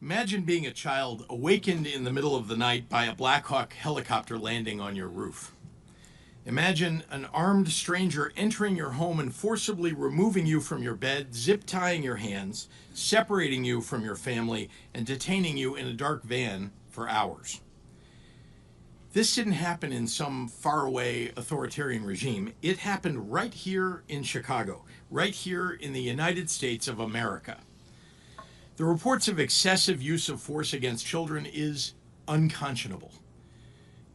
Imagine being a child awakened in the middle of the night by a Black Hawk helicopter landing on your roof. Imagine an armed stranger entering your home and forcibly removing you from your bed, zip tying your hands, separating you from your family, and detaining you in a dark van for hours. This didn't happen in some faraway authoritarian regime. It happened right here in Chicago, right here in the United States of America. The reports of excessive use of force against children is unconscionable.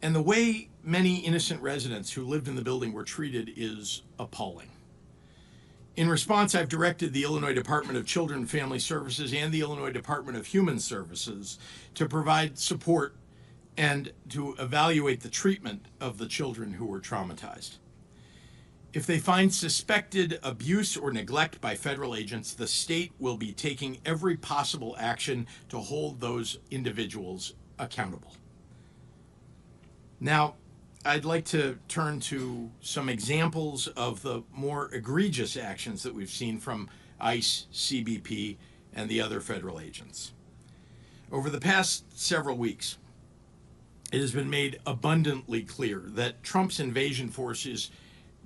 And the way many innocent residents who lived in the building were treated is appalling. In response, I've directed the Illinois Department of Children and Family Services and the Illinois Department of Human Services to provide support and to evaluate the treatment of the children who were traumatized. If they find suspected abuse or neglect by federal agents, the state will be taking every possible action to hold those individuals accountable. Now, I'd like to turn to some examples of the more egregious actions that we've seen from ICE, CBP, and the other federal agents. Over the past several weeks, it has been made abundantly clear that Trump's invasion force is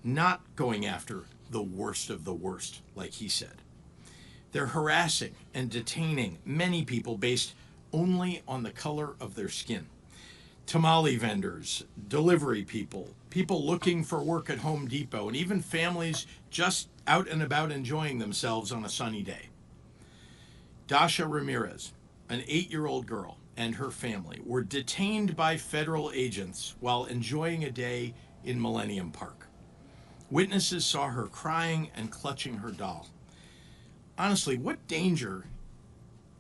not going after the worst of the worst, like he said. They're harassing and detaining many people based only on the color of their skin. Tamale vendors, delivery people, people looking for work at Home Depot, and even families just out and about enjoying themselves on a sunny day. Dasha Ramirez, an 8-year-old girl, and her family were detained by federal agents while enjoying a day in Millennium Park. Witnesses saw her crying and clutching her doll. Honestly, what danger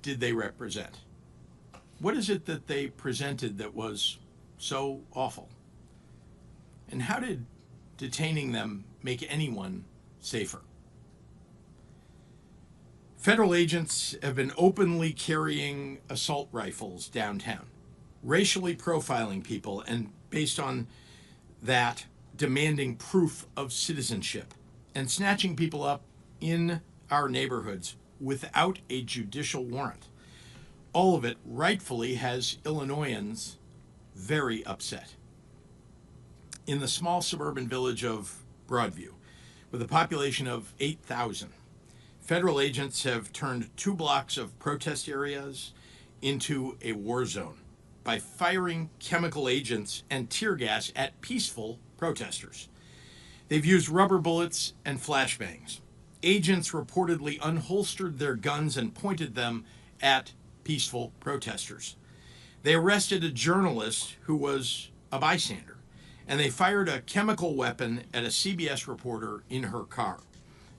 did they represent? What is it that they presented that was so awful? And how did detaining them make anyone safer? Federal agents have been openly carrying assault rifles downtown, racially profiling people, and based on that, demanding proof of citizenship, and snatching people up in our neighborhoods without a judicial warrant. All of it rightfully has Illinoisans very upset. In the small suburban village of Broadview, with a population of 8,000, federal agents have turned 2 blocks of protest areas into a war zone by firing chemical agents and tear gas at peaceful protesters. They've used rubber bullets and flashbangs. Agents reportedly unholstered their guns and pointed them at peaceful protesters. They arrested a journalist who was a bystander, and they fired a chemical weapon at a CBS reporter in her car.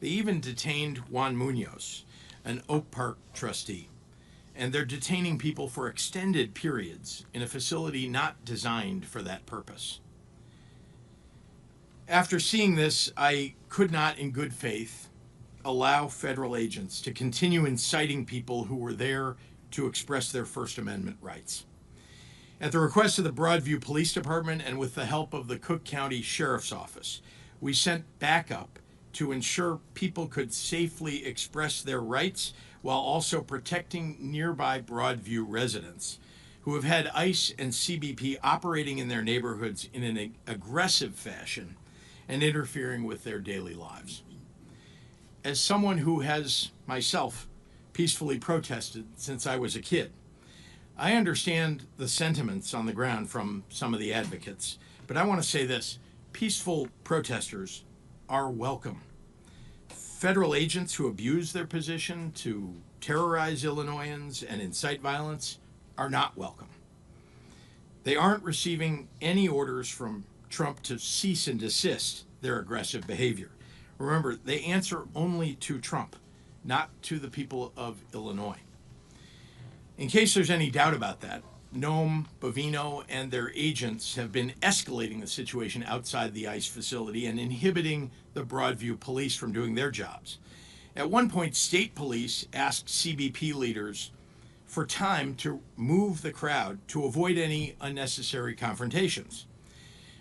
They even detained Juan Munoz, an Oak Park trustee, and they're detaining people for extended periods in a facility not designed for that purpose. After seeing this, I could not, in good faith, allow federal agents to continue inciting people who were there to express their First Amendment rights. At the request of the Broadview Police Department and with the help of the Cook County Sheriff's Office, we sent backup to ensure people could safely express their rights while also protecting nearby Broadview residents who have had ICE and CBP operating in their neighborhoods in an aggressive fashion and interfering with their daily lives. As someone who has myself peacefully protested since I was a kid, I understand the sentiments on the ground from some of the advocates, but I want to say this: peaceful protesters are welcome. Federal agents who abuse their position to terrorize Illinoisans and incite violence are not welcome. They aren't receiving any orders from Trump to cease and desist their aggressive behavior. Remember, they answer only to Trump, not to the people of Illinois. In case there's any doubt about that, Noam, Bovino, and their agents have been escalating the situation outside the ICE facility and inhibiting the Broadview police from doing their jobs. At one point, state police asked CBP leaders for time to move the crowd to avoid any unnecessary confrontations.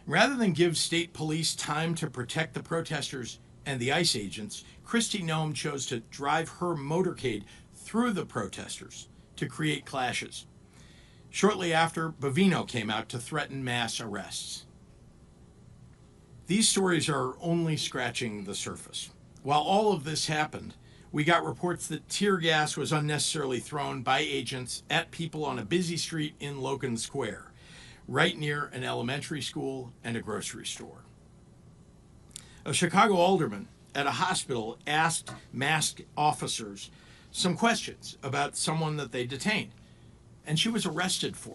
Rather than give state police time to protect the protesters and the ICE agents, Kristi Noem chose to drive her motorcade through the protesters to create clashes. Shortly after, Bovino came out to threaten mass arrests. These stories are only scratching the surface. While all of this happened, we got reports that tear gas was unnecessarily thrown by agents at people on a busy street in Logan Square, right near an elementary school and a grocery store. A Chicago alderman at a hospital asked masked officers some questions about someone that they detained, and she was arrested for it.